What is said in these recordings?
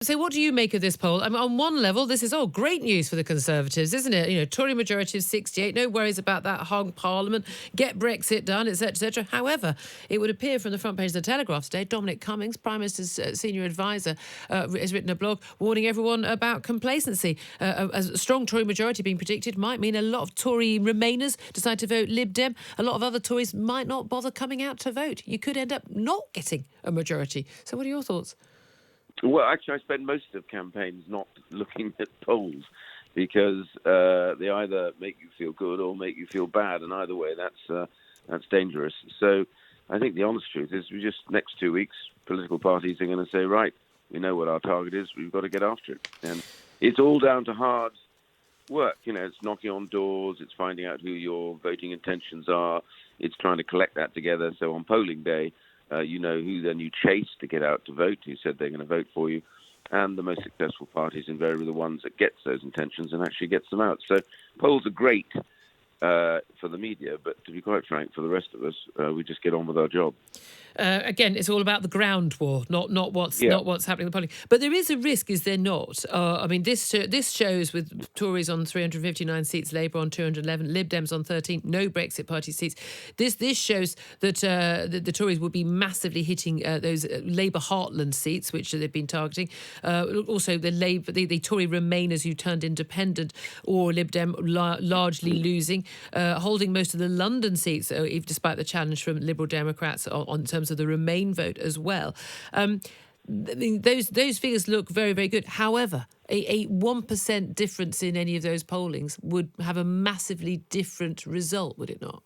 So what do you make of this poll? I mean, on one level, this is great news for the Conservatives, isn't it? You know, Tory majority of 68, no worries about that hung Parliament, get Brexit done, etc., etc. However, it would appear from the front page of the Telegraph today, Dominic Cummings, Prime Minister's senior advisor, has written a blog warning everyone about complacency. A strong Tory majority being predicted might mean a lot of Tory Remainers decide to vote Lib Dem. A lot of other Tories might not bother coming out to vote. You could end up not getting a majority. So what are your thoughts? Well, actually, I spend most of campaigns not looking at polls because they either make you feel good or make you feel bad, and either way, that's dangerous. So I think the honest truth is we just, next 2 weeks, political parties are going to say, right, we know what our target is, we've got to get after it. And it's all down to hard work. You know, it's knocking on doors, it's finding out who your voting intentions are, it's trying to collect that together. So on polling day, you know who then you chase to get out to vote, who said they're going to vote for you. And the most successful parties invariably the ones that gets those intentions and actually gets them out. So polls are great for the media, but to be quite frank, for the rest of us, we just get on with our job. Again, it's all about the ground war, not what's happening in the polling. But there is a risk, is there not? I mean, this shows with Tories on 359 seats, Labour on 211, Lib Dems on 13, no Brexit Party seats. This shows that the Tories will be massively hitting those Labour heartland seats, which they've been targeting. Also, the Tory Remainers who turned independent or Lib Dem largely losing, holding most of the London seats, despite the challenge from Liberal Democrats on terms of the Remain vote as well. Those figures look very, very good. However, a 1% difference in any of those pollings would have a massively different result, would it not?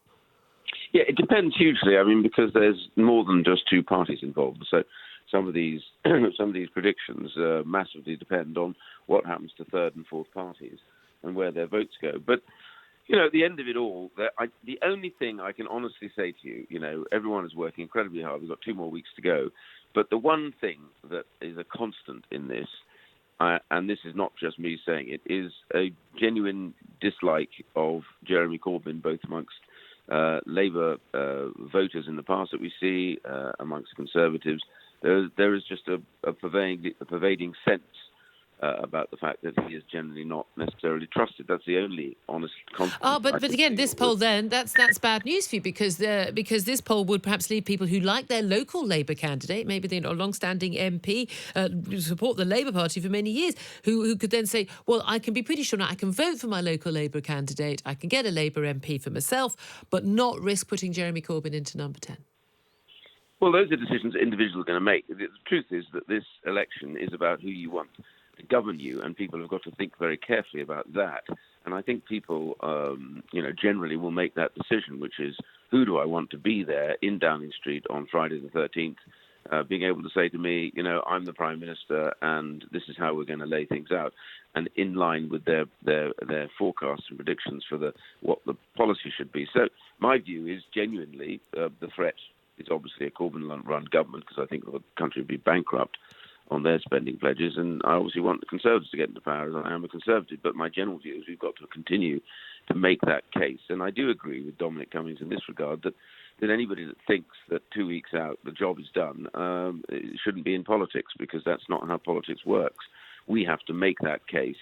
Yeah, it depends hugely. I mean, because there's more than just two parties involved. So some of these predictions massively depend on what happens to third and fourth parties and where their votes go. But you know, at the end of it all, the only thing I can honestly say to you, you know, everyone is working incredibly hard. We've got 2 more weeks to go. But the one thing that is a constant in this, and this is not just me saying it, is a genuine dislike of Jeremy Corbyn, both amongst Labour voters in the past that we see, amongst Conservatives. There is just a pervading sense about the fact that he is generally not necessarily trusted. That's the only honest constant. But again, this poll then, that's bad news for you because this poll would perhaps leave people who like their local Labour candidate, maybe they're a long-standing MP, support the Labour Party for many years, who could then say, well, I can be pretty sure now I can vote for my local Labour candidate, I can get a Labour MP for myself, but not risk putting Jeremy Corbyn into number 10. Well, those are decisions that individuals are going to make. The truth is that this election is about who you want to govern you, and people have got to think very carefully about that. And I think people, generally will make that decision, which is who do I want to be there in Downing Street on Friday the 13th, being able to say to me, you know, I'm the Prime Minister, and this is how we're going to lay things out, and in line with their forecasts and predictions for what the policy should be. So my view is genuinely the threat is obviously a Corbyn-run government, because I think the country would be bankrupt on their spending pledges, and I obviously want the Conservatives to get into power, as I am a Conservative, but my general view is we've got to continue to make that case. And I do agree with Dominic Cummings in this regard, that anybody that thinks that 2 weeks out the job is done it shouldn't be in politics, because that's not how politics works. We have to make that case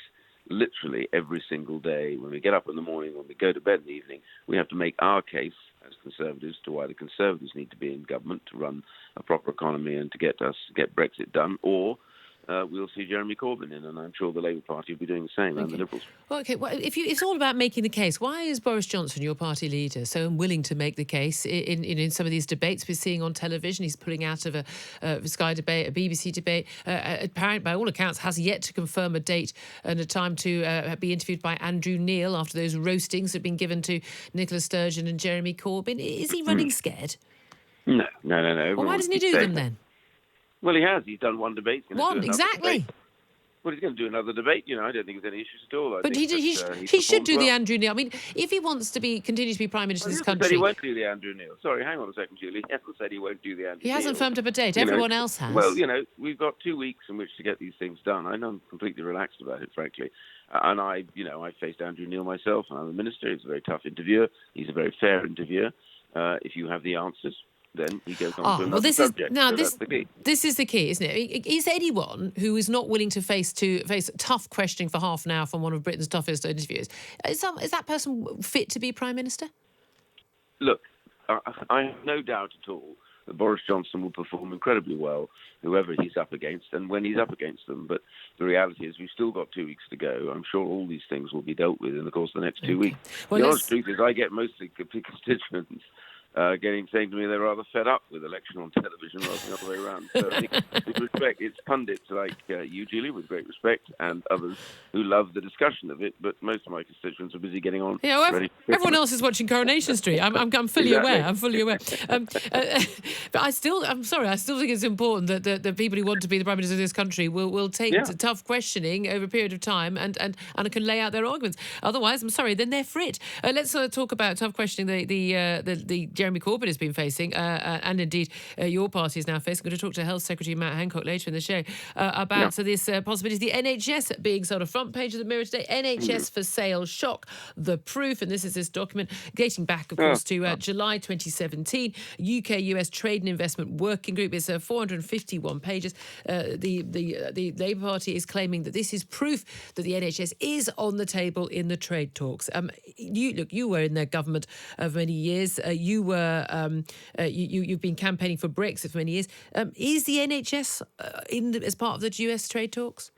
literally every single day. When we get up in the morning, when we go to bed in the evening, we have to make our case as Conservatives to why the Conservatives need to be in government to run a proper economy and to get Brexit done, or we'll see Jeremy Corbyn in, and I'm sure the Labour Party will be doing the same, and the Liberals. Well, if it's all about making the case, why is Boris Johnson, your party leader, so unwilling to make the case in some of these debates we're seeing on television? He's pulling out of a Sky debate, a BBC debate. Apparently, by all accounts, has yet to confirm a date and a time to be interviewed by Andrew Neil after those roastings have been given to Nicola Sturgeon and Jeremy Corbyn. Is he running scared? No. Well, why doesn't he do them then? Well, he has. He's done one debate. One, exactly. Well, he's going to do another debate. You know, I don't think there's any issues at all. But he should do the Andrew Neil. I mean, if he wants to continue to be Prime Minister of this country... He won't do the Andrew Neil. Sorry, hang on a second, Julie. He hasn't said he won't do the Andrew Neil. He hasn't firmed up a date. Everyone else has. Well, you know, we've got 2 weeks in which to get these things done. I'm completely relaxed about it, frankly. And I faced Andrew Neil myself, and I'm a minister. He's a very tough interviewer. He's a very fair interviewer. If you have the answers, then he goes on to another this subject. This that's the key. This is the key, isn't it? Is anyone who is not willing to face tough questioning for half an hour from one of Britain's toughest interviewers, is that person fit to be Prime Minister? Look, I have no doubt at all that Boris Johnson will perform incredibly well, whoever he's up against, and when he's up against them. But the reality is we've still got 2 weeks to go. I'm sure all these things will be dealt with in the course of the next 2 weeks. Well, the honest truth is I get mostly constituents saying to me they're rather fed up with election on television rather than the other way around. So I think, with respect, it's pundits like you, Julie, with great respect, and others who love the discussion of it, but most of my constituents are busy getting on. Everyone else is watching Coronation Street. I'm fully aware. I'm fully aware. But I'm still think it's important that the people who want to be the Prime Minister of this country will take tough questioning over a period of time and can lay out their arguments. Otherwise, I'm sorry, then they're frit. Let's talk about tough questioning the Jeremy Corbyn has been facing, and indeed your party is now facing. We're going to talk to Health Secretary Matt Hancock later in the show about this possibility. The NHS being sort of front page of the Mirror today. NHS for sale shock, the proof. And this is this document dating back, of course, to July 2017. UK-US Trade and Investment Working Group. It's 451 pages. The Labour Party is claiming that this is proof that the NHS is on the table in the trade talks. You were in their government for many years. You've been campaigning for Brexit for many years. Is the NHS as part of the US trade talks?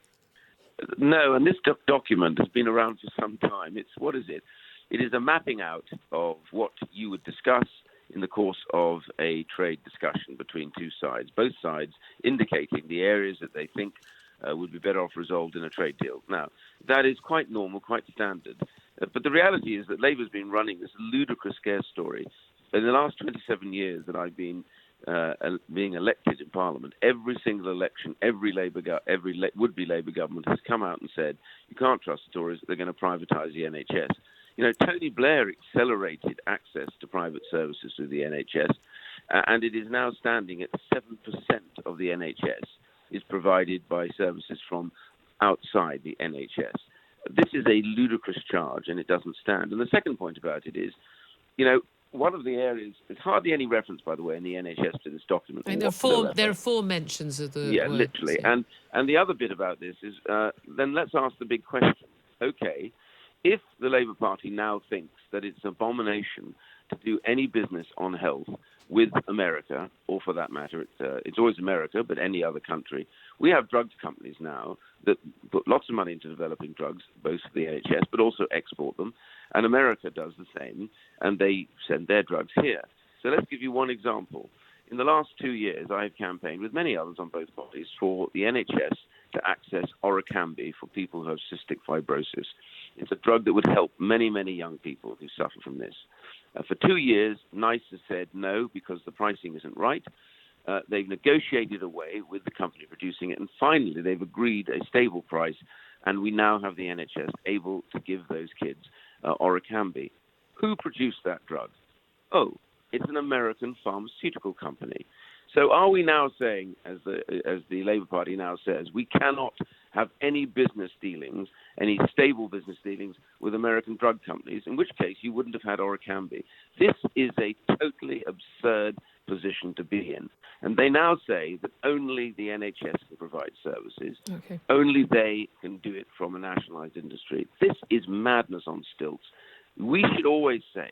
No, and this document has been around for some time. What is it? It is a mapping out of what you would discuss in the course of a trade discussion between two sides, both sides indicating the areas that they think would be better off resolved in a trade deal. Now, that is quite normal, quite standard. But the reality is that Labour's been running this ludicrous scare story. In the last 27 years that I've been being elected in Parliament, every single election, every would-be Labour government has come out and said, you can't trust the Tories, they're going to privatise the NHS. You know, Tony Blair accelerated access to private services through the NHS, and it is now standing at 7% of the NHS is provided by services from outside the NHS. This is a ludicrous charge, and it doesn't stand. And the second point about it is, you know, one of the areas, there's hardly any reference, by the way, in the NHS to this document. And there are four mentions of the words, literally. Yeah. And the other bit about this is, then let's ask the big question. Okay, if the Labour Party now thinks that it's an abomination to do any business on health with America, or for that matter, it's always America, but any other country, we have drugs companies now that put lots of money into developing drugs, both for the NHS, but also export them. And America does the same, and they send their drugs here. So let's give you one example. In the last 2 years, I have campaigned with many others on both parties for the NHS to access Oricambi for people who have cystic fibrosis. It's a drug that would help many, many young people who suffer from this. For 2 years, NICE has said no because the pricing isn't right. They've negotiated away with the company producing it, and finally they've agreed a stable price, and we now have the NHS able to give those kids Oricambi. Who produced that drug? Oh, it's an American pharmaceutical company. So are we now saying, as the Labour Party now says, we cannot have any business dealings, any stable business dealings with American drug companies, in which case you wouldn't have had Oricambi? This is a totally absurd position to be in. And they now say that only the NHS can provide services. Okay. Only they can do it from a nationalised industry. This is madness on stilts. We should always say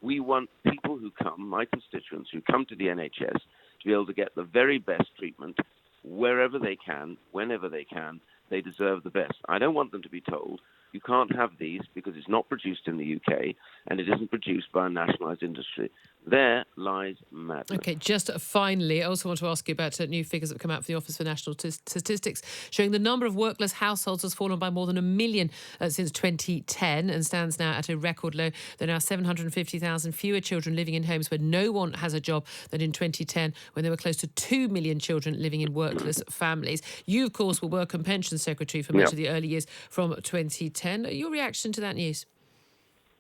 we want people who come, my constituents, who come to the NHS to be able to get the very best treatment wherever they can, whenever they can. They deserve the best. I don't want them to be told, you can't have these because it's not produced in the UK and it isn't produced by a nationalised industry. There lies madness. OK, just finally, I also want to ask you about new figures that have come out from the Office for National Statistics showing the number of workless households has fallen by more than 1 million since 2010 and stands now at a record low. There are now 750,000 fewer children living in homes where no one has a job than in 2010, when there were close to 2 million children living in workless families. You, of course, were Work and Pensions Secretary for much of the early years from 2010. Your reaction to that news?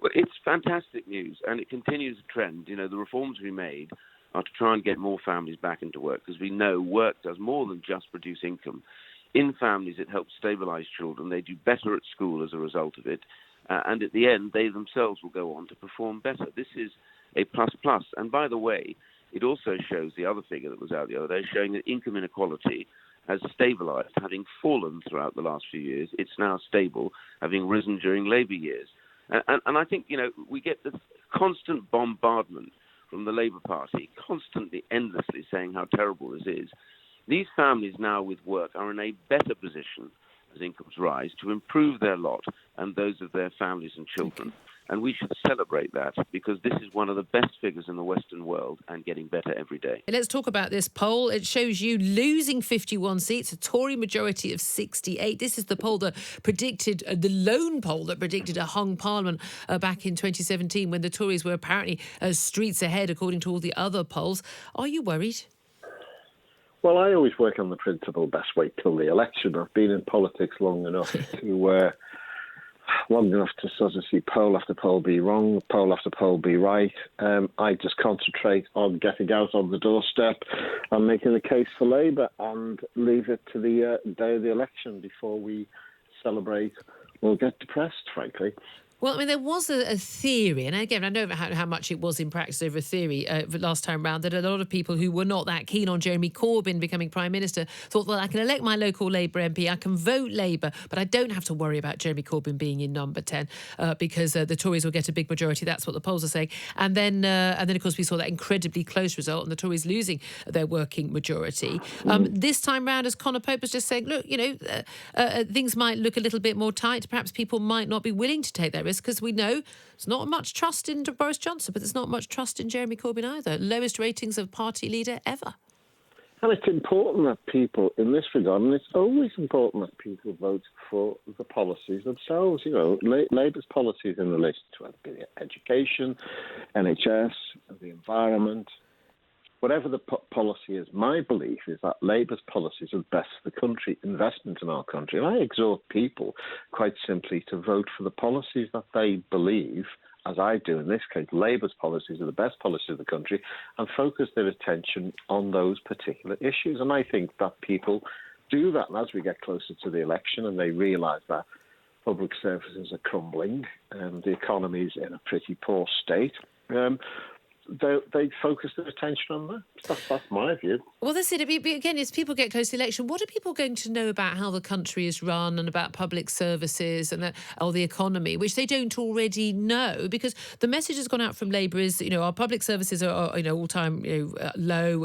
Well, it's fantastic news, and it continues the trend. You know, the reforms we made are to try and get more families back into work, because we know work does more than just produce income. In families, it helps stabilise children. They do better at school as a result of it, and at the end, they themselves will go on to perform better. This is a plus. And by the way, it also shows the other figure that was out the other day, showing that income inequality has stabilised, having fallen throughout the last few years. It's now stable, having risen during Labour years. And I think, we get this constant bombardment from the Labour Party, constantly, endlessly saying how terrible this is. These families now with work are in a better position as incomes rise to improve their lot and those of their families and children. And we should celebrate that because this is one of the best figures in the Western world and getting better every day. Let's talk about this poll. It shows you losing 51 seats, a Tory majority of 68. This is the poll that predicted, the lone poll that predicted a hung parliament back in 2017 when the Tories were apparently streets ahead according to all the other polls. Are you worried? Well, I always work on the principle best wait till the election. I've been in politics long enough to sort of see poll after poll be wrong, poll after poll be right. I just concentrate on getting out on the doorstep and making the case for Labour and leave it to the day of the election before we celebrate or get depressed, frankly. Well, I mean, there was a theory, and again, I know how much it was in practice over a theory last time round, that a lot of people who were not that keen on Jeremy Corbyn becoming Prime Minister thought, well, I can elect my local Labour MP, I can vote Labour, but I don't have to worry about Jeremy Corbyn being in number 10 because the Tories will get a big majority. That's what the polls are saying. And then, of course, we saw that incredibly close result and the Tories losing their working majority. This time round, as Conor Pope was just saying, look, things might look a little bit more tight. Perhaps people might not be willing to take that risk because we know there's not much trust in Boris Johnson, but there's not much trust in Jeremy Corbyn either. Lowest ratings of party leader ever. And it's important that people, in this regard, and it's always important that people vote for the policies themselves. Labour's policies in relation to education, NHS, the environment, whatever the policy is, my belief is that Labour's policies are best for the country, investment in our country. And I exhort people, quite simply, to vote for the policies that they believe, as I do in this case, Labour's policies are the best policies of the country, and focus their attention on those particular issues. And I think that people do that. And as we get closer to the election and they realise that public services are crumbling and the economy's in a pretty poor state, they focus their attention on that. That's my view. Well, that's it. Again, as people get close to the election, what are people going to know about how the country is run and about public services and the economy, which they don't already know? Because the message has gone out from Labour is, our public services are all-time low.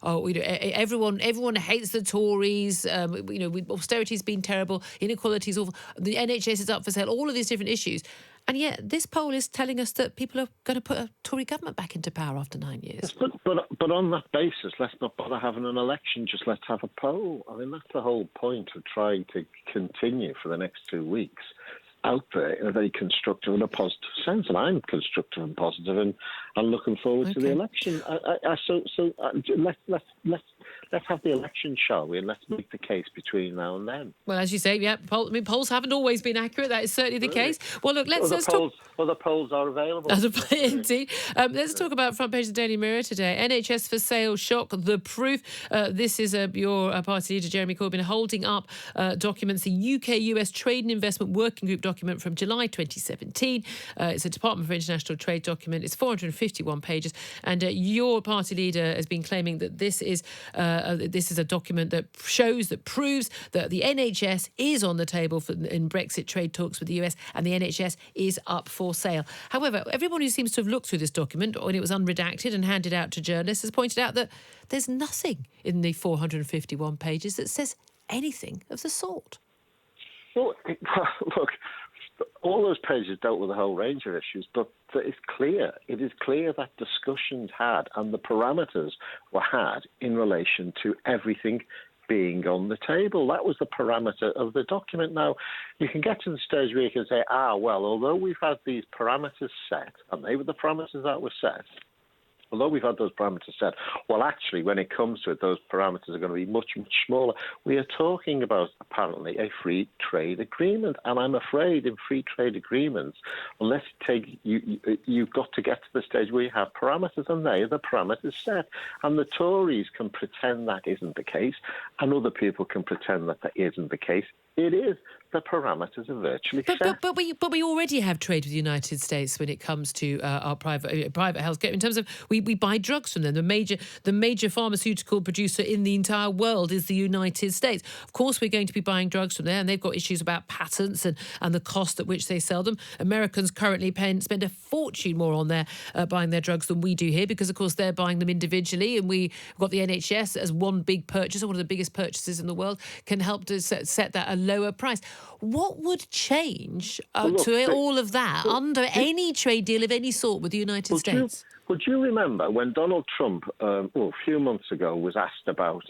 Everyone hates the Tories. Austerity's been terrible. Inequality's awful. The NHS is up for sale. All of these different issues. And yet this poll is telling us that people are going to put a Tory government back into power after 9 years. Yes, but on that basis, let's not bother having an election, just let's have a poll. I mean, that's the whole point of trying to continue for the next 2 weeks out there in a very constructive and a positive sense. And I'm constructive and positive and looking forward to the election. Let's have the election, shall we? And let's make the case between now and then. Well, as you say, yeah, polls haven't always been accurate. That is certainly the case. Well, look, let's talk. Other polls are available. Indeed. Let's talk about front page of the Daily Mirror today. NHS for sale shock, the proof. This is your party leader, Jeremy Corbyn, holding up documents, the UK-US Trade and Investment Working Group document from July 2017. It's a Department for International Trade document. It's 451 pages. And your party leader has been claiming that this is a document that proves that the NHS is on the table in Brexit trade talks with the US, and the NHS is up for sale. However, everyone who seems to have looked through this document when it was unredacted and handed out to journalists has pointed out that there's nothing in the 451 pages that says anything of the sort. Well, look, all those pages dealt with a whole range of issues, but it's clear. It is clear that discussions had and the parameters were had in relation to everything being on the table. That was the parameter of the document. Now, you can get to the stage where you can say, although we've had these parameters set, and they were the parameters that were set, although we've had those parameters set, well, actually, when it comes to it, those parameters are going to be much, much smaller. We are talking about, apparently, a free trade agreement. And I'm afraid in free trade agreements, unless you've got to get to the stage where you have parameters, and they are the parameters set. And the Tories can pretend that isn't the case, and other people can pretend that isn't the case. It is. The parameters are virtually set. But we already have trade with the United States when it comes to our private healthcare. In terms of we we buy drugs from them. The major pharmaceutical producer in the entire world is the United States. Of course, we're going to be buying drugs from there, and they've got issues about patents and the cost at which they sell them. Americans currently spend a fortune more on their buying their drugs than we do here, because, of course, they're buying them individually, and we've got the NHS as one big purchaser, one of the biggest purchasers in the world, can help to set that a lower price. What would change to all of that under any trade deal of any sort with the United States? Would you remember when Donald Trump, a few months ago, was asked about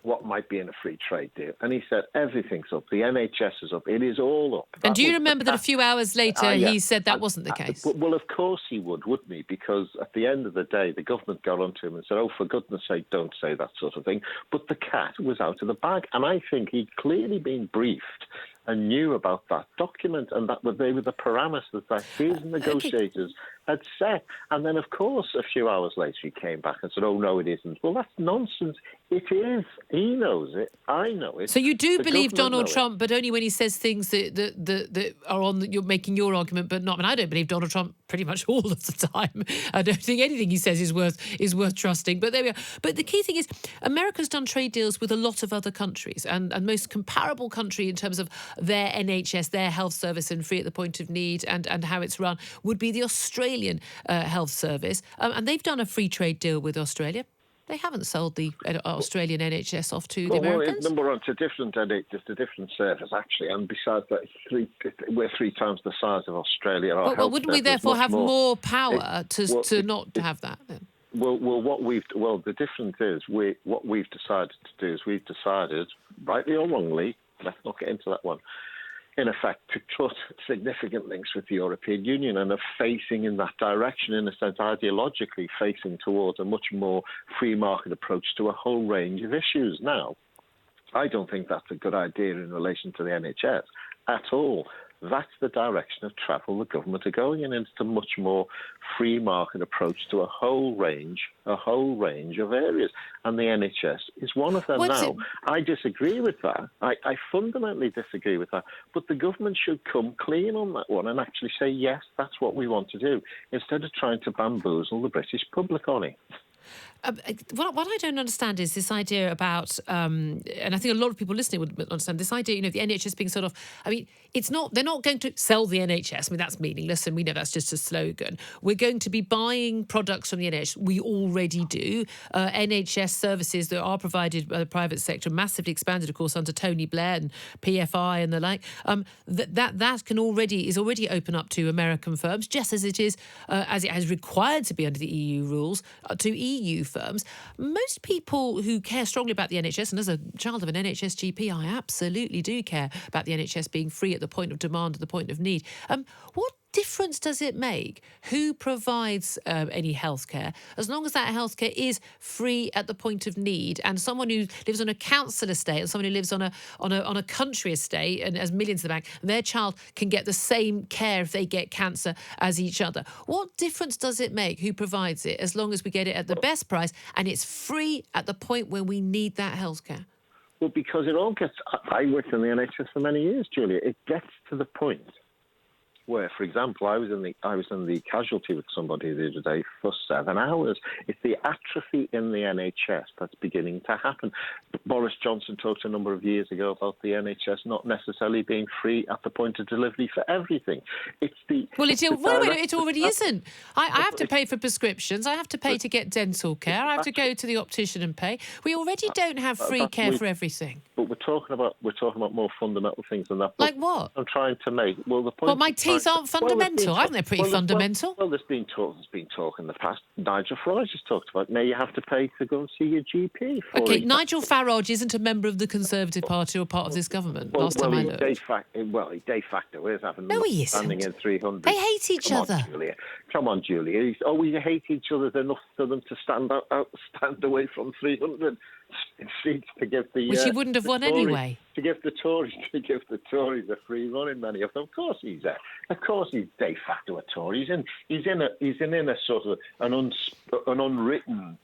what might be in a free trade deal? And he said, everything's up. The NHS is up. It is all up. And do you remember that a few hours later he said that wasn't the case? Well, of course he would, wouldn't he? Because at the end of the day, the government got onto him and said, oh, for goodness sake, don't say that sort of thing. But the cat was out of the bag. And I think he'd clearly been briefed and knew about that document, and that they were the parameters that his negotiators had set. And then, of course, a few hours later, he came back and said, oh, no, it isn't. Well, that's nonsense. It is. He knows it. I know it. So you do believe Donald Trump, but only when he says things that are on, you're making your argument, but not. I mean, I don't believe Donald Trump pretty much all of the time. I don't think anything he says is worth trusting. But there we are. But the key thing is, America's done trade deals with a lot of other countries, and most comparable country in terms of their NHS, their health service, and free at the point of need, and how it's run, would be the Australian health service. And they've done a free trade deal with Australia. They haven't sold the Australian NHS off to the Americans. Well, number one, it's a different service, actually. And besides that, we're 3 times the size of Australia. Well, wouldn't we therefore have more power to not have that then? Well, the difference is what we've decided to do is we've decided, rightly or wrongly, let's not get into that one, in effect, to cut significant links with the European Union and are facing in that direction, in a sense, ideologically facing towards a much more free market approach to a whole range of issues. Now, I don't think that's a good idea in relation to the NHS at all. That's the direction of travel the government are going in. It's a much more free market approach to a whole range of areas. And the NHS is one of them now. I disagree with that. I fundamentally disagree with that. But the government should come clean on that one and actually say, yes, that's what we want to do, instead of trying to bamboozle the British public on it. What I don't understand is this idea about, and I think a lot of people listening would understand this idea, the NHS being sort of, they're not going to sell the NHS. That's meaningless, and we know that's just a slogan. We're going to be buying products from the NHS. We already do. NHS services that are provided by the private sector, massively expanded, of course, under Tony Blair and PFI and the like. That is already open up to American firms, just as it is, as it has required to be under the EU rules, to EU firms. Most people who care strongly about the NHS, and as a child of an NHS GP, I absolutely do care about the NHS being free at the point of demand, at the point of need. What difference does it make who provides any healthcare, as long as that healthcare is free at the point of need? And someone who lives on a council estate and someone who lives on a country estate and has millions in the bank, their child can get the same care if they get cancer as each other. What difference does it make who provides it, as long as we get it at the best price and it's free at the point when we need that healthcare? Well, because it all gets... I worked in the NHS for many years, Julia. It gets to the point where, for example, I was in the casualty with somebody the other day for 7 hours. It's the atrophy in the NHS that's beginning to happen. Boris Johnson talked a number of years ago about the NHS not necessarily being free at the point of delivery for everything. It already isn't. I have to pay for prescriptions. I have to pay to get dental care. I have to go to the optician and pay. We already don't have free care for everything. But we're talking about more fundamental things than that. Like what? I'm trying to make. Well, the point. Well, my teeth aren't fundamental. I think they're pretty fundamental. Well, there's been talk in the past. Nigel Farage has talked about. Now you have to pay to go and see your GP. Okay, Nigel Farage isn't a member of the Conservative Party or part of this government. Last time I looked. He de facto is having standing in 300. They hate each other. Come on, Julia. We hate each other enough for them to stand away from 300 seats to give the. Which he wouldn't have won anyway. To give the Tories a free run in many of them. Of course he's de facto a Tory. He's in a sort of an unwritten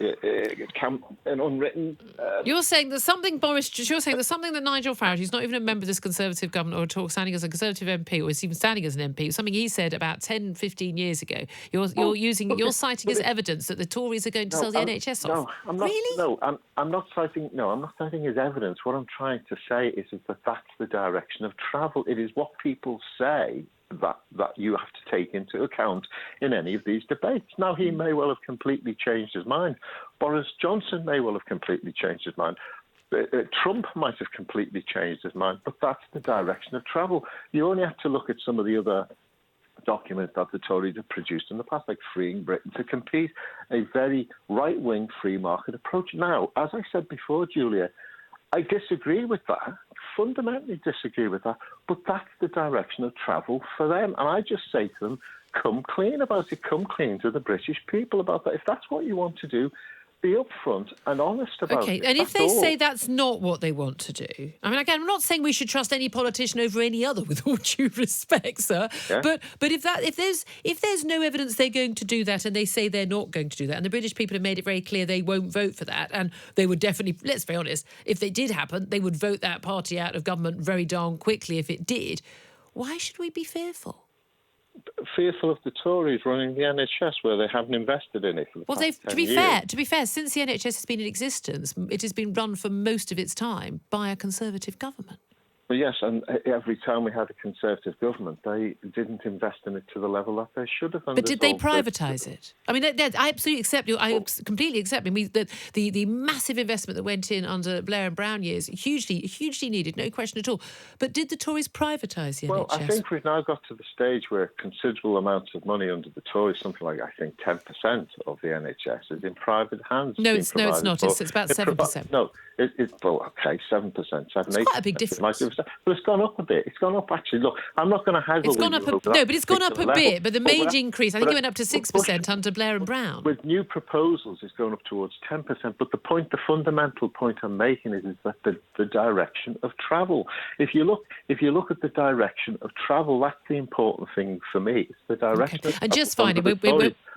an unwritten. You're saying that something that Nigel Farage, who's not even a member of this Conservative government or standing as a Conservative MP or is even standing as an MP, something he said about 10, 15 years ago. You're citing as evidence that the Tories are going to sell the NHS off. No, I'm not. Really? No, I'm not citing. No, I'm not citing as evidence. What I'm trying to say is that that's the direction of travel. It is what people say that you have to take into account in any of these debates. Now, he may well have completely changed his mind. Boris Johnson may well have completely changed his mind. Trump might have completely changed his mind, but that's the direction of travel. You only have to look at some of the other documents that the Tories have produced in the past, like freeing Britain to compete, a very right-wing free market approach. Now, as I said before, Julia, I disagree with that, fundamentally disagree with that, but that's the direction of travel for them. And I just say to them, come clean about it, come clean to the British people about that. If that's what you want to do, be upfront and honest about it. Okay, and if they say that's not what they want to do, I mean, again, I'm not saying we should trust any politician over any other, with all due respect, sir. Yeah. But if there's no evidence they're going to do that, and they say they're not going to do that, and the British people have made it very clear they won't vote for that, and they would definitely, let's be honest, if they did happen, they would vote that party out of government very darn quickly if it did. Why should we be fearful? Fearful of the Tories running the NHS where they haven't invested in it for the past 10 years. To be fair, since the NHS has been in existence, it has been run for most of its time by a Conservative government. Well, yes, and every time we had a Conservative government, they didn't invest in it to the level that they should have. But did they privatise it? I mean, I absolutely accept you. I completely accept. I mean, the massive investment that went in under Blair and Brown years, hugely needed, no question at all. But did the Tories privatise the NHS? Well, I think we've now got to the stage where considerable amounts of money under the Tories, something like, I think, 10% of the NHS is in private hands. No, it's not. It's about 7%. No, it's 7%, 8%. It's quite a big difference. But it's gone up a bit. It's gone up, actually. Look, I'm not going to haggle. It's gone up but it's gone up a bit. But the major increase, I think it went up to 6% under Blair and Brown. With new proposals, it's going up towards 10%. But the fundamental point I'm making is that the direction of travel. If you look at the direction of travel, that's the important thing for me. It's the direction. Okay. And just finally,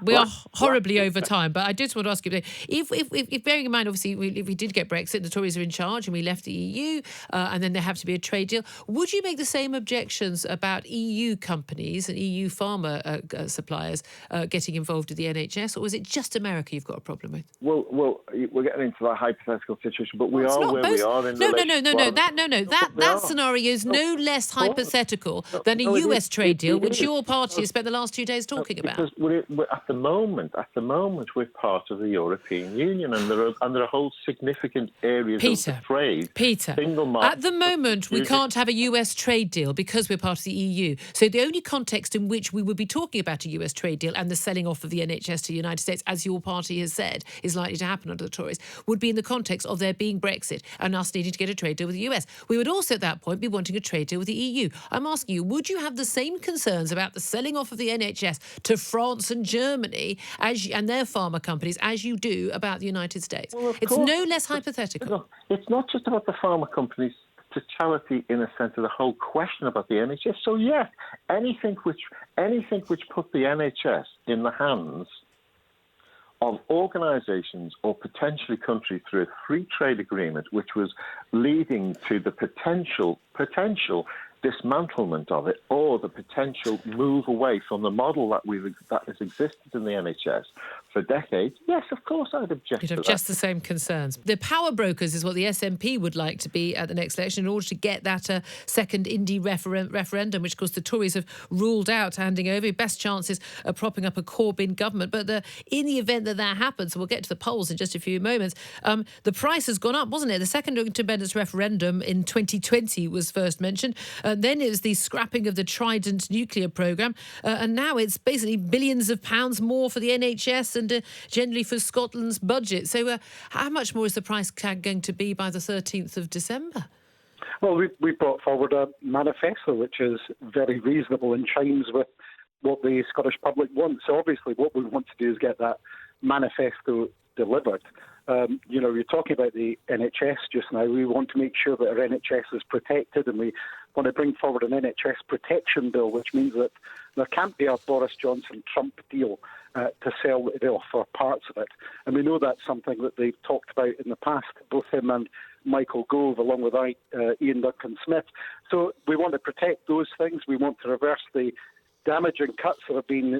we are horribly over time. But I just want to ask you, if bearing in mind, obviously, if we did get Brexit, the Tories are in charge, and we left the EU, and then there have to be a trade deal. Would you make the same objections about EU companies and EU pharma suppliers getting involved with the NHS, or is it just America you've got a problem with? Well, we're getting into that hypothetical situation, but we are where we are in That scenario is no less hypothetical than a US trade deal, which your party has spent the last 2 days talking about. Because we're at the moment, we're part of the European Union, and there are whole significant areas of the trade. Peter, at the moment, we can't have a US trade deal because we're part of the EU. So the only context in which we would be talking about a US trade deal and the selling off of the NHS to the United States, as your party has said, is likely to happen under the Tories, would be in the context of there being Brexit and us needing to get a trade deal with the US. We would also at that point be wanting a trade deal with the EU. I'm asking you, would you have the same concerns about the selling off of the NHS to France and Germany and their pharma companies as you do about the United States? Well, it's no less hypothetical. No, it's not just about the pharma companies. To charity in a sense of the whole question about the NHS. So yes, anything which put the NHS in the hands of organisations or potentially countries through a free trade agreement, which was leading to the potential dismantlement of it, or the potential move away from the model that has existed in the NHS for decades, yes, of course I'd object to that. You'd have just the same concerns. The power brokers is what the SNP would like to be at the next election in order to get that second Indy referendum, which, of course, the Tories have ruled out handing over. Best chances of propping up a Corbyn government. But in the event that happens, and we'll get to the polls in just a few moments, the price has gone up, wasn't it? The second independence referendum in 2020 was first mentioned. Then it was the scrapping of the Trident nuclear programme. And now it's basically billions of pounds more for the NHS and generally for Scotland's budget. So how much more is the price tag going to be by the 13th of December? Well, we brought forward a manifesto which is very reasonable and chimes with what the Scottish public want. So obviously what we want to do is get that manifesto delivered. You're talking about the NHS just now. We want to make sure that our NHS is protected, and we want to bring forward an NHS protection bill, which means that there can't be a Boris Johnson-Trump deal to sell it off or parts of it. And we know that's something that they've talked about in the past, both him and Michael Gove, along with Iain Duncan Smith. So we want to protect those things. We want to reverse the damaging cuts that have been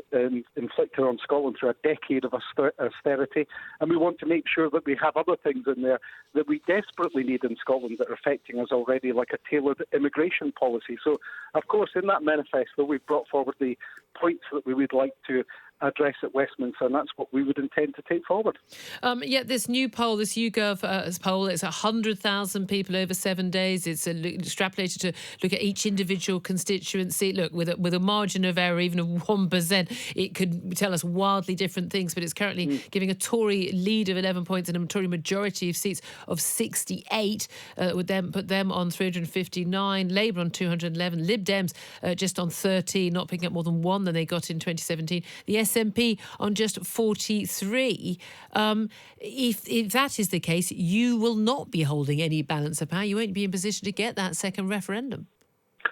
inflicted on Scotland through a decade of austerity, and we want to make sure that we have other things in there that we desperately need in Scotland that are affecting us already, like a tailored immigration policy. So, of course, in that manifesto, we've brought forward the points that we would like to address at Westminster, and that's what we would intend to take forward. This new poll, this YouGov poll, it's 100,000 people over 7 days. It's extrapolated to look at each individual constituency. Look, with a margin of error, even of 1%, it could tell us wildly different things, but it's currently giving a Tory lead of 11 points and a Tory majority of seats of 68, would then put them on 359, Labour on 211, Lib Dems just on 30, not picking up more than one than they got in 2017. The SNP on just 43. If that is the case, you will not be holding any balance of power. You won't be in position to get that second referendum.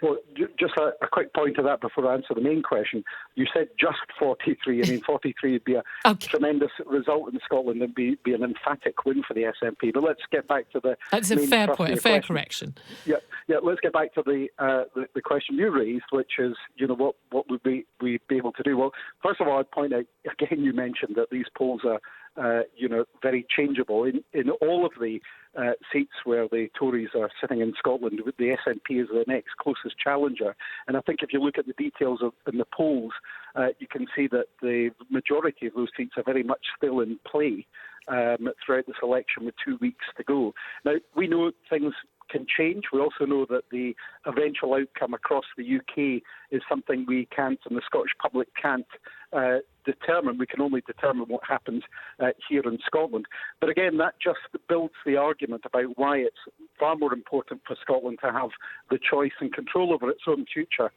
Well, just a quick point to that before I answer the main question. You said just 43. I mean, 43 would be a tremendous result in Scotland and be an emphatic win for the SNP. But let's get back to the That's a fair point, a fair question. Yeah. Let's get back to the question you raised, which is, what would we be able to do? Well, first of all, I'd point out again. You mentioned that these polls are, very changeable. In all of the seats where the Tories are sitting in Scotland, the SNP is the next closest challenger. And I think if you look at the details in the polls, you can see that the majority of those seats are very much still in play throughout this election with 2 weeks to go. Now, we know things can change. We also know that the eventual outcome across the UK is something we can't, and the Scottish public can't determine. We can only determine what happens here in Scotland. But again, that just builds the argument about why it's far more important for Scotland to have the choice and control over its own future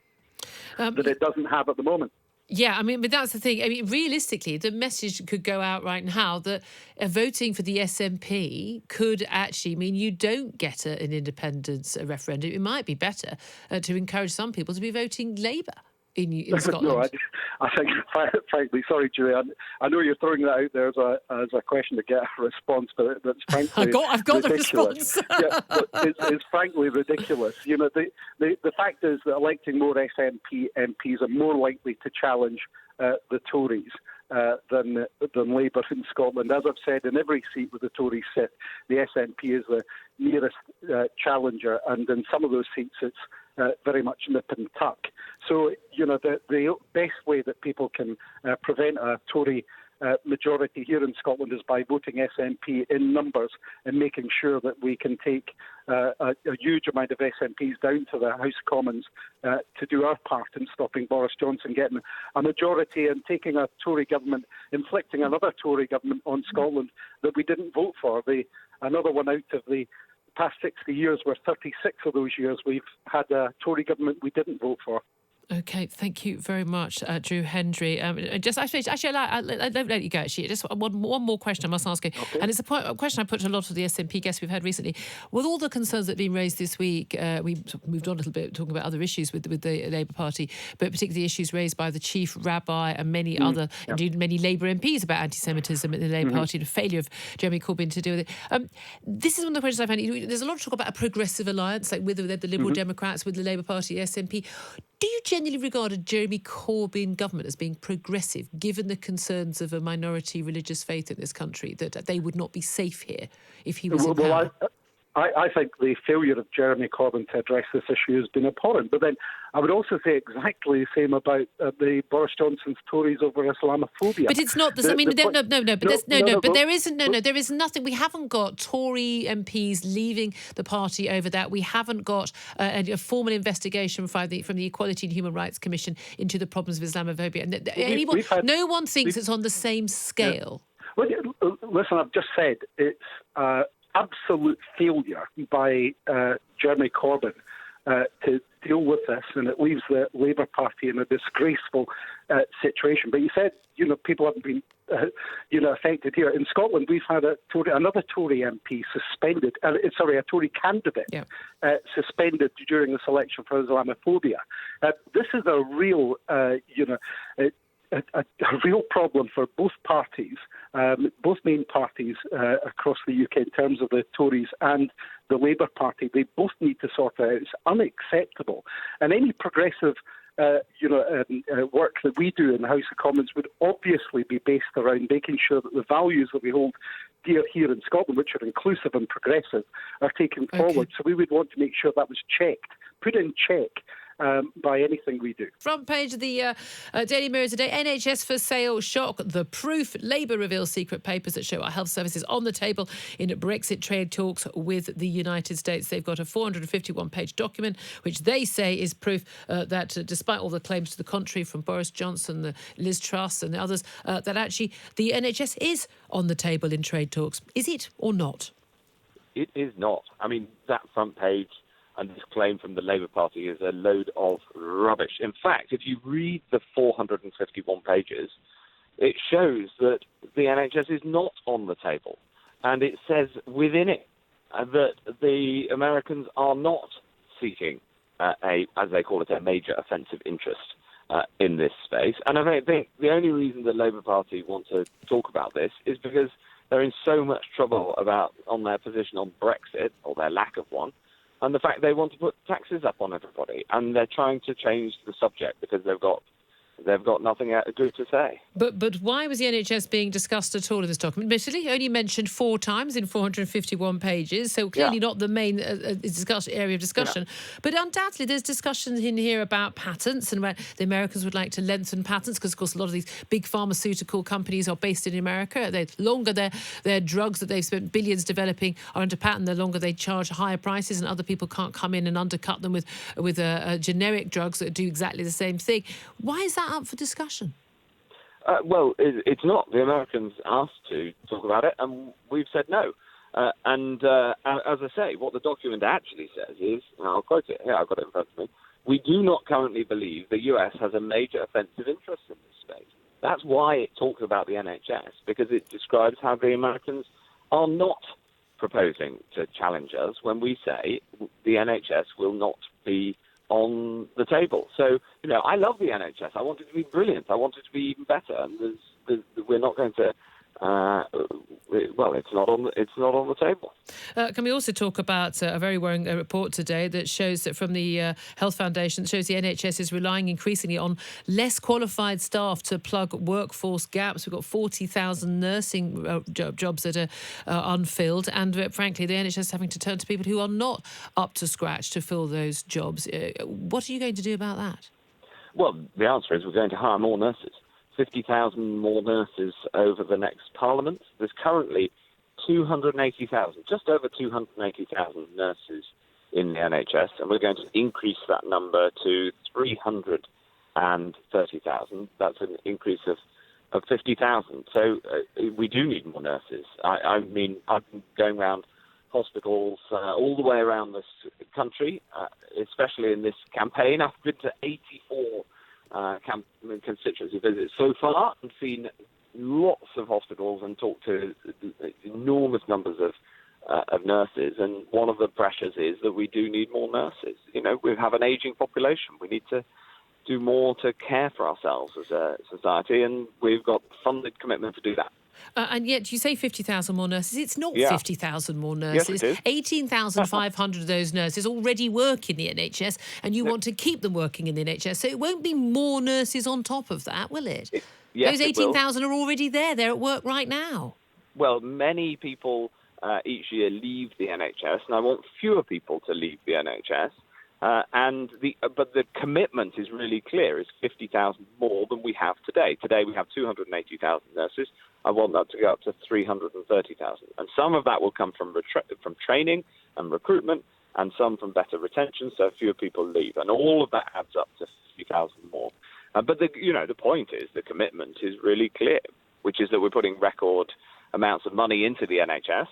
that it doesn't have at the moment. Yeah, I mean, but that's the thing. I mean, realistically, the message could go out right now that voting for the SNP could actually mean you don't get an independence referendum. It might be better to encourage some people to be voting Labour in Scotland. No, I think, frankly, sorry, Julie, I know you're throwing that out there as a question to get a response, but that's frankly I've got ridiculous. The response. It's frankly ridiculous. The fact is that electing more SNP MPs are more likely to challenge the Tories than Labour in Scotland. As I've said, in every seat where the Tories sit, the SNP is the nearest challenger, and in some of those seats it's very much nip and tuck. So, the best way that people can prevent a Tory majority here in Scotland is by voting SNP in numbers and making sure that we can take a huge amount of SNPs down to the House of Commons to do our part in stopping Boris Johnson getting a majority and taking a Tory government, inflicting another Tory government on Scotland that we didn't vote for. Another one out of the past 60 years, where 36 of those years we've had a Tory government we didn't vote for. Okay, thank you very much, Drew Hendry. I'll let you go, actually. Just one more question I must ask you. Okay. And it's a question I put to a lot of the SNP guests we've had recently. With all the concerns that have been raised this week, we moved on a little bit talking about other issues with the Labour Party, but particularly issues raised by the Chief Rabbi and many other, indeed many Labour MPs about anti-Semitism in the Labour Party and the failure of Jeremy Corbyn to deal with it. This is one of the questions I found. There's a lot of talk about a progressive alliance, like with the Liberal Democrats, with the Labour Party, the SNP. Do you genuinely regard a Jeremy Corbyn government as being progressive, given the concerns of a minority religious faith in this country, that they would not be safe here if he was in power? I think the failure of Jeremy Corbyn to address this issue has been abhorrent. But then I would also say exactly the same about the Boris Johnson's Tories over Islamophobia. But it's not. There is nothing. We haven't got Tory MPs leaving the party over that. We haven't got a formal investigation from the Equality and Human Rights Commission into the problems of Islamophobia. No one thinks it's on the same scale. Yeah. Well, listen, I've just said it's absolute failure by Jeremy Corbyn to deal with this, and it leaves the Labour Party in a disgraceful situation. But you said, people haven't been, affected here. In Scotland, we've had another Tory MP suspended, a Tory candidate suspended during this election for Islamophobia. This is a real, a real problem for both parties, both main parties across the UK in terms of the Tories and the Labour Party. They both need to sort out. It's unacceptable. And any progressive work that we do in the House of Commons would obviously be based around making sure that the values that we hold dear here in Scotland, which are inclusive and progressive, are taken forward. So we would want to make sure that was put in check by anything we do. Front page of the Daily Mirror today, NHS for sale shock. The proof. Labour reveals secret papers that show our health services on the table in Brexit trade talks with the United States. They've got a 451-page document, which they say is proof that despite all the claims to the contrary from Boris Johnson, the Liz Truss and the others, that actually the NHS is on the table in trade talks. Is it or not? It is not. I mean, that front page and this claim from the Labour Party is a load of rubbish. In fact, if you read the 451 pages, it shows that the NHS is not on the table. And it says within it that the Americans are not seeking as they call it, a major offensive interest in this space. And I think the only reason the Labour Party want to talk about this is because they're in so much trouble on their position on Brexit, or their lack of one, and the fact they want to put taxes up on everybody, and they're trying to change the subject because they've got nothing good to say. But why was the NHS being discussed at all in this document? Admittedly, only mentioned 4 times in 451 pages, so clearly not the main area of discussion. Yeah. But undoubtedly, there's discussions in here about patents and about the Americans would like to lengthen patents because, of course, a lot of these big pharmaceutical companies are based in America. The longer their drugs that they've spent billions developing are under patent, the longer they charge higher prices, and other people can't come in and undercut them with generic drugs that do exactly the same thing. Why is that up for discussion? Well, it's not. The Americans asked to talk about it, and we've said no. And as I say, what the document actually says is, and I'll quote it here, I've got it in front of me, we do not currently believe the US has a major offensive interest in this space. That's why it talks about the NHS, because it describes how the Americans are not proposing to challenge us when we say the NHS will not be on the table. So, I love the NHS. I want it to be brilliant. I want it to be even better. And we're not going to. It's not on the table. Can we also talk about a very worrying report today that shows that from the Health Foundation, that shows the NHS is relying increasingly on less qualified staff to plug workforce gaps. We've got 40,000 nursing jobs that are unfilled, and frankly, the NHS is having to turn to people who are not up to scratch to fill those jobs. What are you going to do about that? Well, the answer is we're going to hire more nurses. 50,000 more nurses over the next Parliament. There's currently 280,000, just over 280,000 nurses in the NHS, and we're going to increase that number to 330,000. That's an increase of 50,000. So we do need more nurses. I mean, I've been going around hospitals all the way around this country, especially in this campaign. I've been to 84 constituency visits so far and seen lots of hospitals and talked to enormous numbers of nurses. And one of the pressures is that we do need more nurses. We have an ageing population. We need to do more to care for ourselves as a society, and we've got funded commitment to do that. And yet you say 50,000 more nurses. It's not 50,000 more nurses. Yes, it is. 18,500 of those nurses already work in the NHS, and you want to keep them working in the NHS. So it won't be more nurses on top of that, will it? Yes, those 18,000 are already there. They're at work right now. Well, many people each year leave the NHS, and I want fewer people to leave the NHS. But the commitment is really clear. It's 50,000 more than we have today. Today we have 280,000 nurses. I want that to go up to 330,000. And some of that will come from training and recruitment, and some from better retention, so fewer people leave. And all of that adds up to 50,000 more. But the point is, the commitment is really clear, which is that we're putting record amounts of money into the NHS.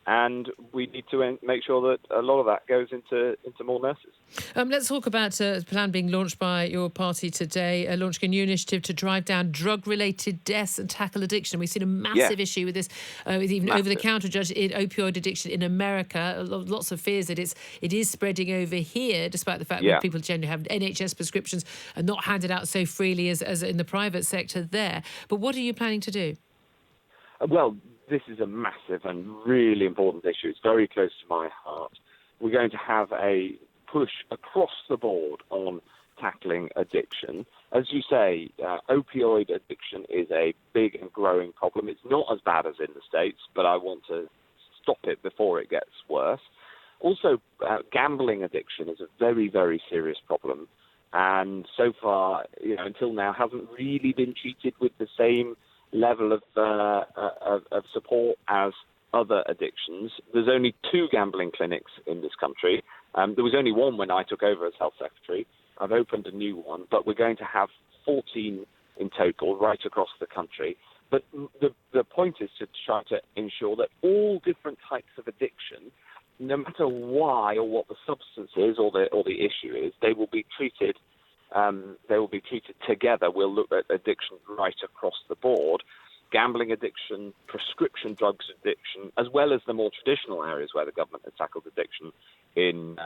and we need to make sure that a lot of that goes into more nurses. Let's talk about a plan being launched by your party today, launching a new initiative to drive down drug-related deaths and tackle addiction. We've seen a massive issue with this, with even over-the-counter drugs in opioid addiction in America. Lots of fears that it is spreading over here, despite the fact that people generally have NHS prescriptions and not handed out so freely as in the private sector there. But what are you planning to do? Well, this is a massive and really important issue. It's very close to my heart. We're going to have a push across the board on tackling addiction. As you say, opioid addiction is a big and growing problem. It's not as bad as in the States, but I want to stop it before it gets worse. Also, gambling addiction is a very, very serious problem. And so far, until now, hasn't really been treated with the same level of support as other addictions. There's only 2 gambling clinics in this country. There was only one when I took over as health secretary. I've opened a new one, but we're going to have 14 in total right across the country. But the point is to try to ensure that all different types of addiction, no matter why or what the substance is or the issue is, they will be treated. They will be treated together. We'll look at addiction right across the board. Gambling addiction, prescription drugs addiction, as well as the more traditional areas where the government has tackled addiction in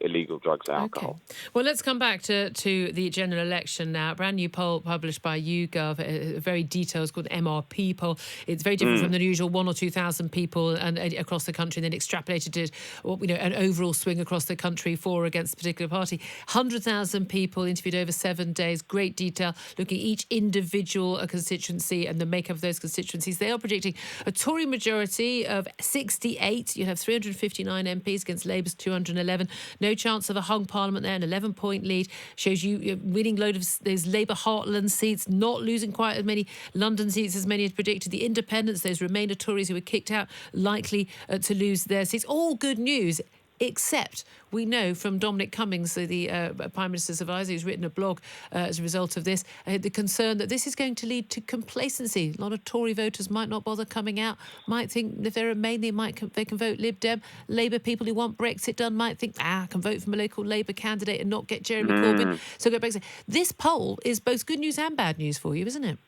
illegal drugs and alcohol. Okay. Well, let's come back to the general election now. A brand new poll published by YouGov, a very detailed, it's called MRP poll. It's very different from the usual 1,000 or 2,000 people and across the country, and then extrapolated it, an overall swing across the country for or against a particular party. 100,000 people interviewed over 7 days, great detail, looking at each individual constituency and the makeup of those constituencies. They are predicting a Tory majority of 68. You have 359 MPs against Labour's 211. No chance of a hung parliament there, an 11-point lead. Shows you winning load of those Labour heartland seats, not losing quite as many London seats as many had predicted. The independents, those Remainer Tories who were kicked out, likely to lose their seats. All good news, except we know from Dominic Cummings, the Prime Minister's advisor, who's written a blog as a result of this, the concern that this is going to lead to complacency. A lot of Tory voters might not bother coming out, might think if they remain, they can vote Lib Dem. Labour people who want Brexit done might think, I can vote for a local Labour candidate and not get Jeremy Corbyn. So go Brexit. This poll is both good news and bad news for you, isn't it?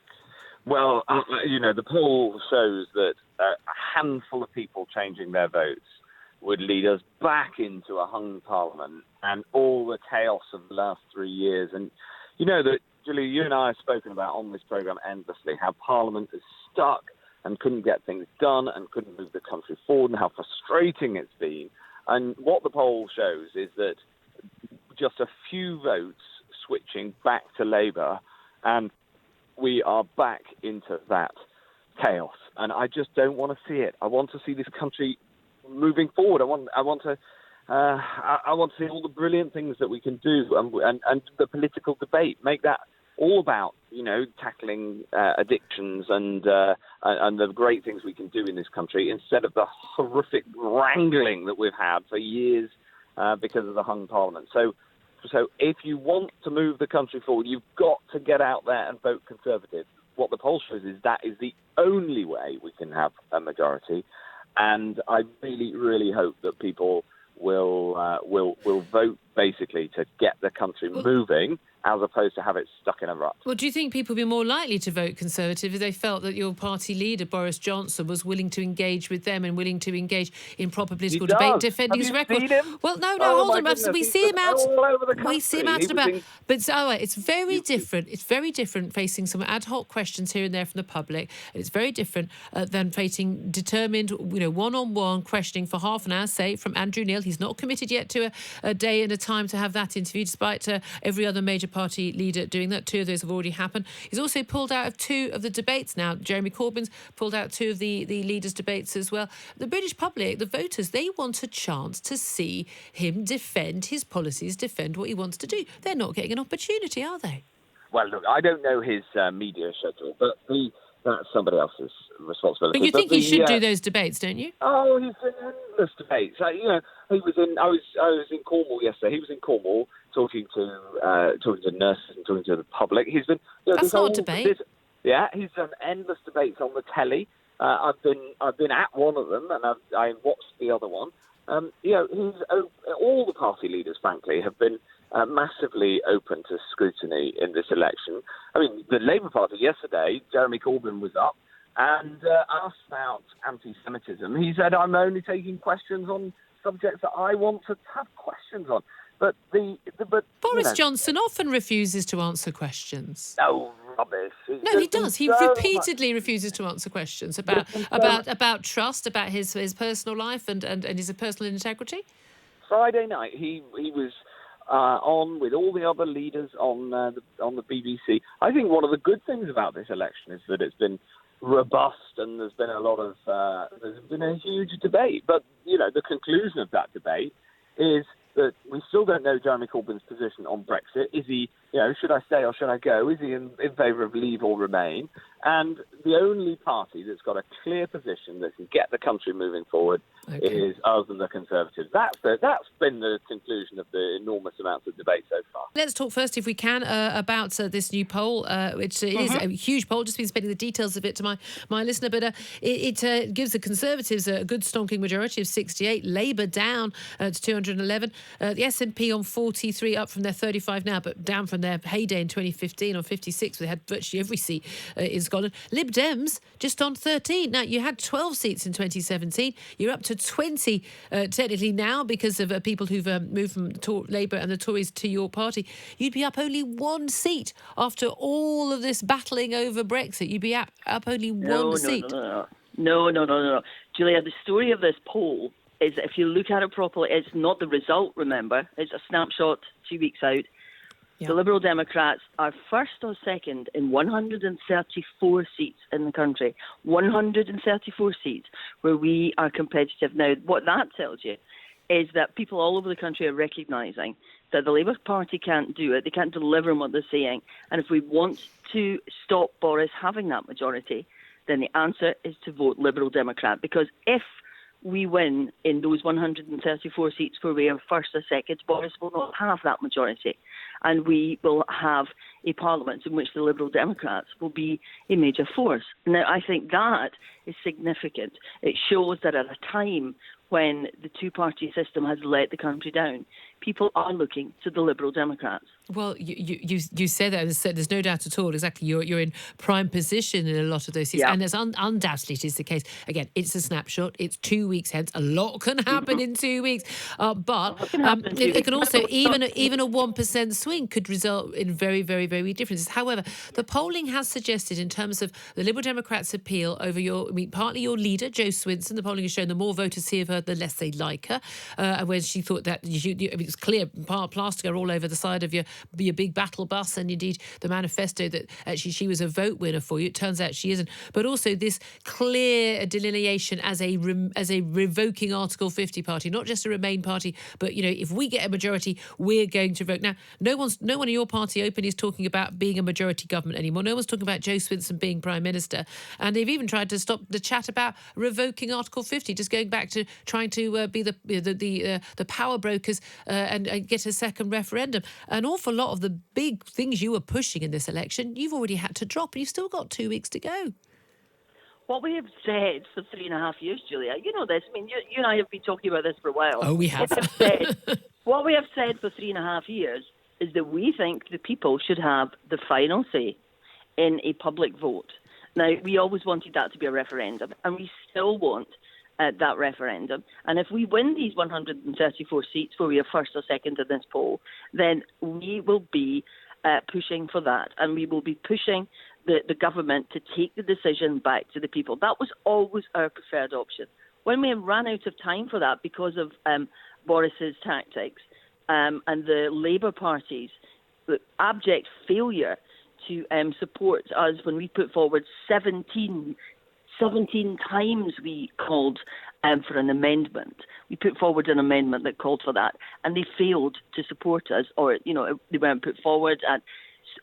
Well, the poll shows that a handful of people changing their votes would lead us back into a hung parliament and all the chaos of the last 3 years. And that, Julie, you and I have spoken about on this programme endlessly how Parliament is stuck and couldn't get things done and couldn't move the country forward and how frustrating it's been. And what the poll shows is that just a few votes switching back to Labour and we are back into that chaos. And I just don't want to see it. I want to see this country moving forward. I want to see all the brilliant things that we can do and the political debate. Make that all about tackling addictions and the great things we can do in this country instead of the horrific wrangling that we've had for years because of the hung parliament. So if you want to move the country forward, you've got to get out there and vote Conservative. What the poll shows is that is the only way we can have a majority. And I really, really hope that people will vote basically to get the country moving, as opposed to have it stuck in a rut. Well, do you think people would be more likely to vote Conservative if they felt that your party leader, Boris Johnson, was willing to engage with them and willing to engage in proper political debate, defending his record? Well, no, hold on. We see him out. We see him out and about. But it's very different. It's very different facing some ad hoc questions here and there from the public. And it's very different than facing determined, one-on-one questioning for half an hour, say, from Andrew Neil. He's not committed yet to a day and a time to have that interview, despite every other major party leader doing that. 2 of those have already happened. He's also pulled out of 2 of the debates now. Jeremy Corbyn's pulled out 2 of the leaders' debates as well. The British public, the voters, they want a chance to see him defend his policies, defend what he wants to do. They're not getting an opportunity, are they? Well, look, I don't know his media schedule, but that's somebody else's responsibility. But you think he should do those debates, don't you? Oh, he's in endless debates. I was in Cornwall yesterday. He was in Cornwall talking to nurses and talking to the public. He's been. That's not a debate. He's done endless debates on the telly. I've been at one of them, and I watched the other one. All the party leaders, frankly, have been massively open to scrutiny in this election. I mean, the Labour Party yesterday, Jeremy Corbyn was up and asked about anti-Semitism. He said, "I'm only taking questions on subjects that I want to have questions on." But Boris Johnson often refuses to answer questions. No rubbish. No, he does. He repeatedly refuses to answer questions about trust, about his personal life and his personal integrity. Friday night, he was on with all the other leaders on the BBC. I think one of the good things about this election is that it's been robust and there's been a huge debate. But the conclusion of that debate is that we still don't know Jeremy Corbyn's position on Brexit. Is he, should I stay or should I go? Is he in favour of leave or remain? And the only party that's got a clear position that can get the country moving forward is us and the Conservatives. That's been the conclusion of the enormous amounts of debate so far. Let's talk first, if we can, about this new poll, which is a huge poll. Just been spending the details of it to my listener, but it gives the Conservatives a good stonking majority of 68, Labour down to 211, the SNP on 43, up from their 35 now, but down from their heyday in 2015 on 56. They had virtually every seat is gone. Lib Dems just on 13. Now, you had 12 seats in 2017. You're up to 20 technically now because of people who've moved from Labour and the Tories to your party. You'd be up only one seat after all of this battling over Brexit. You'd be up only one seat. No. Julia, the story of this poll is that if you look at it properly, it's not the result, remember. It's a snapshot 2 weeks out. Yeah. The Liberal Democrats are first or second in 134 seats in the country. 134 seats where we are competitive. Now, what that tells you is that people all over the country are recognising that the Labour Party can't do it. They can't deliver on what they're saying. And if we want to stop Boris having that majority, then the answer is to vote Liberal Democrat. Because if we win in those 134 seats where we are first or second, Boris will not have that majority. And we will have a parliament in which the Liberal Democrats will be a major force. Now, I think that is significant. It shows that at a time when the two-party system has let the country down, people are looking to the Liberal Democrats. Well, you say that, there's no doubt at all. Exactly, you're in prime position in a lot of those seats, and there's undoubtedly it is the case. Again, it's a snapshot. It's 2 weeks hence. A lot can happen in 2 weeks, but it can also even a 1% swing could result in very, very, very differences. However, the polling has suggested, in terms of the Liberal Democrats' appeal over partly your leader, Jo Swinson, the polling has shown the more voters see of her, the less they like her. Where she thought that it was clear, plaster all over the side of your big battle bus, and indeed the manifesto that actually she was a vote winner for you. It turns out she isn't. But also this clear delineation as a revoking Article 50 party, not just a Remain party, but if we get a majority, we're going to vote. Now, no one in your party openly is talking about being a majority government anymore. No one's talking about Jo Swinson being Prime Minister, and they've even tried to stop the chat about revoking Article 50, just going back to trying to be the power brokers and get a second referendum. An awful lot of the big things you were pushing in this election, you've already had to drop, and you've still got 2 weeks to go. What we have said for 3.5 years, Julia, you know this. I mean, you and I have been talking about this for a while. Oh, we have. What we have said for 3.5 years is that we think the people should have the final say in a public vote. Now, we always wanted that to be a referendum, and we still want that referendum. And if we win these 134 seats where we are first or second in this poll, then we will be pushing for that. And we will be pushing the government to take the decision back to the people. That was always our preferred option. When we ran out of time for that because of Boris's tactics and the Labour Party's abject failure to support us when we put forward 17 times we called for an amendment. We put forward an amendment that called for that, and they failed to support us, or, they weren't put forward, and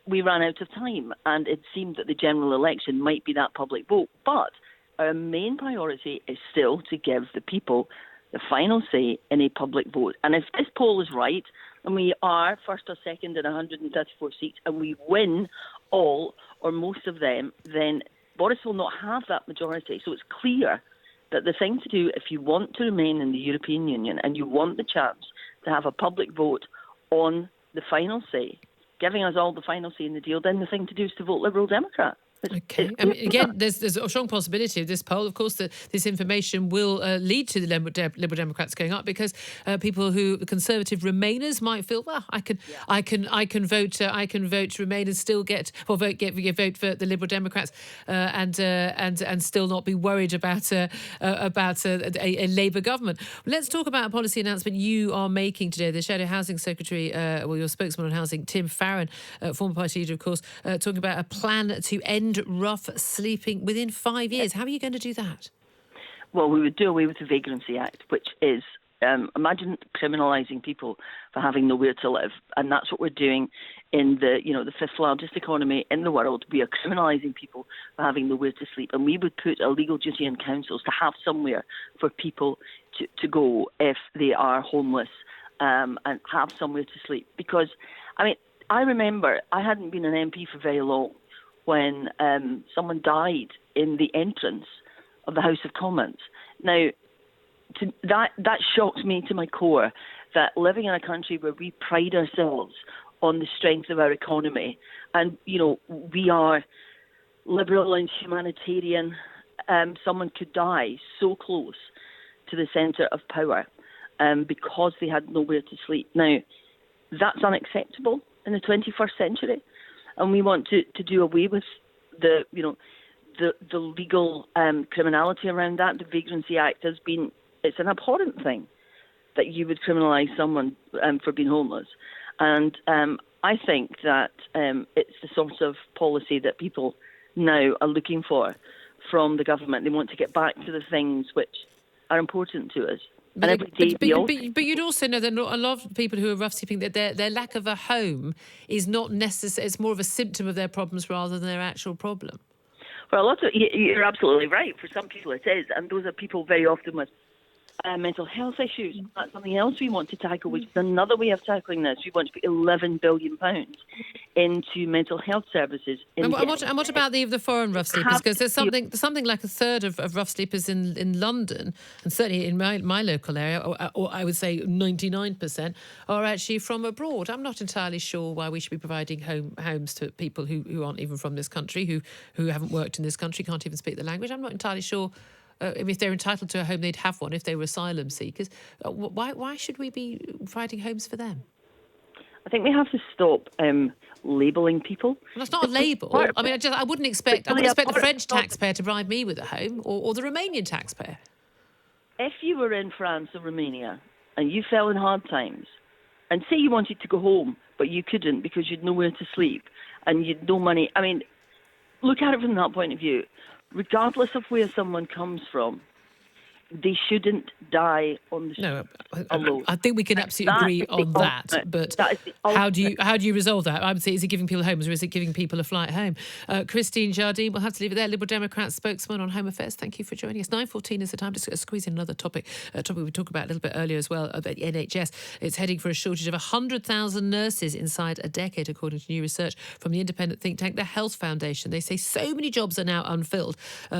we ran out of time, and it seemed that the general election might be that public vote. But our main priority is still to give the people the final say in a public vote. And if this poll is right, and we are first or second in 134 seats, and we win all or most of them, then Boris will not have that majority. So it's clear that the thing to do, if you want to remain in the European Union and you want the chance to have a public vote on the final say, giving us all the final say in the deal, then the thing to do is to vote Liberal Democrat. Okay. I mean, again, there's a strong possibility of this poll, of course, that this information will lead to the Liberal Democrats going up, because people who, the Conservative Remainers, might feel, well, I can vote Remain and still get vote for the Liberal Democrats and still not be worried about a Labour government. Let's talk about a policy announcement you are making today. The Shadow Housing Secretary, your spokesman on housing, Tim Farron, former party leader, of course, talking about a plan to end rough sleeping within 5 years. How are you going to do that? Well, we would do away with the Vagrancy Act, which is, imagine criminalising people for having nowhere to live. And that's what we're doing in the fifth largest economy in the world. We are criminalising people for having nowhere to sleep. And we would put a legal duty on councils to have somewhere for people to go if they are homeless, and have somewhere to sleep. Because, I mean, I remember I hadn't been an MP for very long when someone died in the entrance of the House of Commons. Now, that shocked me to my core, that living in a country where we pride ourselves on the strength of our economy, and, we are liberal and humanitarian, someone could die so close to the centre of power because they had nowhere to sleep. Now, that's unacceptable in the 21st century. And we want to do away with the legal criminality around that. The Vagrancy Act it's an abhorrent thing that you would criminalise someone for being homeless. And I think that it's the sort of policy that people now are looking for from the government. They want to get back to the things which are important to us. But you'd also know that a lot of people who are rough sleeping, that their lack of a home is not necessary. It's more of a symptom of their problems rather than their actual problem. Well, you're absolutely right. For some people it is, and those are people very often with mental health issues. That's something else we want to tackle, which is another way of tackling this. We want to put £11 billion into mental health services. And what about the foreign rough sleepers? Because there's something like a third of rough sleepers in London, and certainly in my local area, or I would say 99%, are actually from abroad. I'm not entirely sure why we should be providing homes to people who aren't even from this country, who haven't worked in this country, can't even speak the language. I'm not entirely sure. If they're entitled to a home, they'd have one if they were asylum seekers. Why should we be providing homes for them? I think we have to stop labelling people. Well, that's not a label. I mean, I wouldn't expect the French taxpayer to provide me with a home, or the Romanian taxpayer. If you were in France or Romania and you fell in hard times, and say you wanted to go home, but you couldn't because you'd nowhere to sleep and you'd no money. I mean, look at it from that point of view. Regardless of where someone comes from, they shouldn't die on the street alone. I think we can absolutely agree on that. But how do you resolve that? I would say, is it giving people homes, or is it giving people a flight home? Christine Jardine, we'll have to leave it there. Liberal Democrat spokesman on Home Affairs. Thank you for joining us. 9:14 is the time to squeeze in another topic. A topic we talked about a little bit earlier as well, about the NHS. It's heading for a shortage of 100,000 nurses inside a decade, according to new research from the independent think tank, the Health Foundation. They say so many jobs are now unfilled.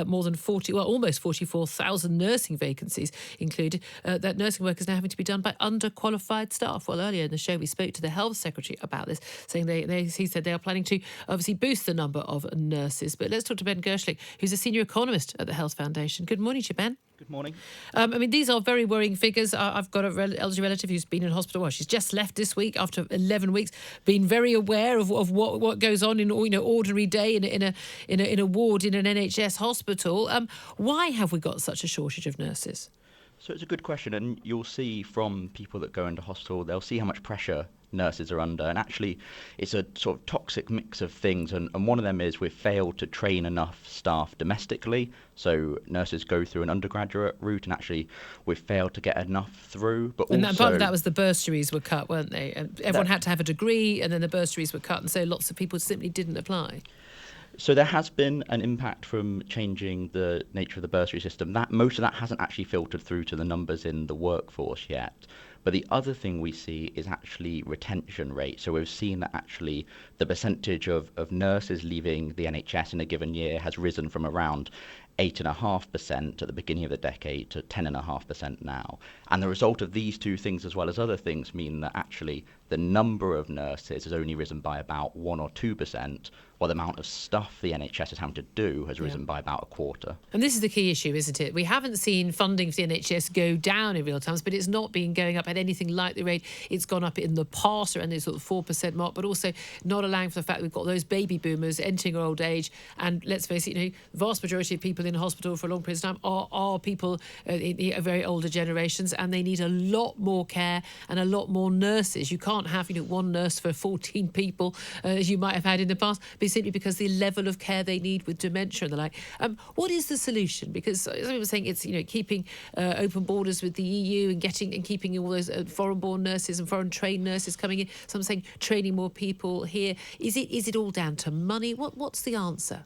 More than almost 44,000 nursing vacancies included, that nursing work is now having to be done by underqualified staff. Well, earlier in the show we spoke to the Health Secretary about this, saying he said they are planning to obviously boost the number of nurses. But let's talk to Ben Gershlich, who's a senior economist at the Health Foundation. Good morning to you, Ben. Good morning. I mean, these are very worrying figures. I've got an elderly relative who's been in hospital. Well, she's just left this week after 11 weeks, being very aware of what goes on in ordinary day in a ward in an NHS hospital. Why have we got such a shortage of nurses? So it's a good question, and you'll see from people that go into hospital, they'll see how much pressure nurses are under, and actually it's a sort of toxic mix of things, and one of them is we've failed to train enough staff domestically, so nurses go through an undergraduate route, and actually we've failed to get enough through. But and also, part of that was the bursaries were cut, weren't they? And everyone had to have a degree, and then the bursaries were cut, and so lots of people simply didn't apply. So there has been an impact from changing the nature of the bursary system. That most of that hasn't actually filtered through to the numbers in the workforce yet. But the other thing we see is actually retention rate. So we've seen that actually the percentage of nurses leaving the NHS in a given year has risen from around 8.5% at the beginning of the decade to 10.5% now. And the result of these two things, as well as other things, mean that actually the number of nurses has only risen by about 1 or 2%, while the amount of stuff the NHS is having to do has risen by about a quarter. And this is the key issue, isn't it? We haven't seen funding for the NHS go down in real terms, but it's not been going up at anything like the rate it's gone up in the past, around the sort of 4% mark, but also not allowing for the fact that we've got those baby boomers entering old age. And let's face it, the vast majority of people in hospital for a long period of time are people in the very older generations, and they need a lot more care and a lot more nurses. You can't have one nurse for 14 people as you might have had in the past, but simply because the level of care they need with dementia and the like. What is the solution? Because some people are saying it's keeping open borders with the EU and keeping all those foreign-born nurses and foreign-trained nurses coming in. Some saying training more people here. Is it all down to money? What's the answer?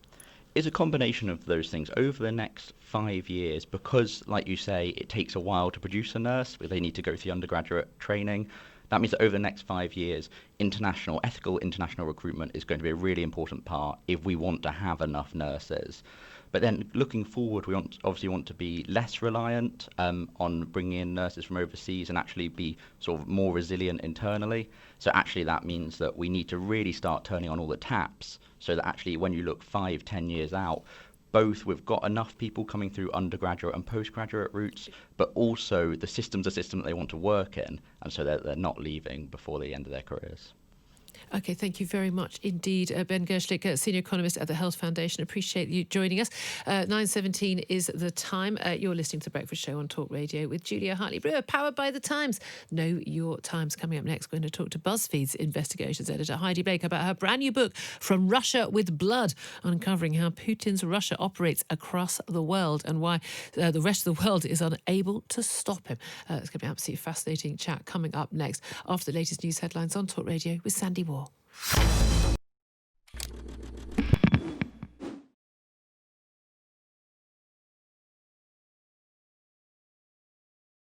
It's a combination of those things. Over the next 5 years, because, like you say, it takes a while to produce a nurse, they need to go through the undergraduate training. That means that over the next 5 years, ethical international recruitment is going to be a really important part if we want to have enough nurses. But then looking forward, we obviously want to be less reliant on bringing in nurses from overseas and actually be sort of more resilient internally. So actually that means that we need to really start turning on all the taps so that actually when you look 5-10 years out, both we've got enough people coming through undergraduate and postgraduate routes, but also the system's a system that they want to work in, and so they're not leaving before the end of their careers. OK, thank you very much indeed, Ben Gershlik, Senior Economist at the Health Foundation. Appreciate you joining us. 9:17 is the time. You're listening to The Breakfast Show on Talk Radio with Julia Hartley-Brewer, powered by The Times. Know Your Times. Coming up next, we're going to talk to BuzzFeed's investigations editor Heidi Blake about her brand new book, From Russia with Blood, uncovering how Putin's Russia operates across the world and why the rest of the world is unable to stop him. It's going to be an absolutely fascinating chat coming up next after the latest news headlines on Talk Radio with Sandy Moore.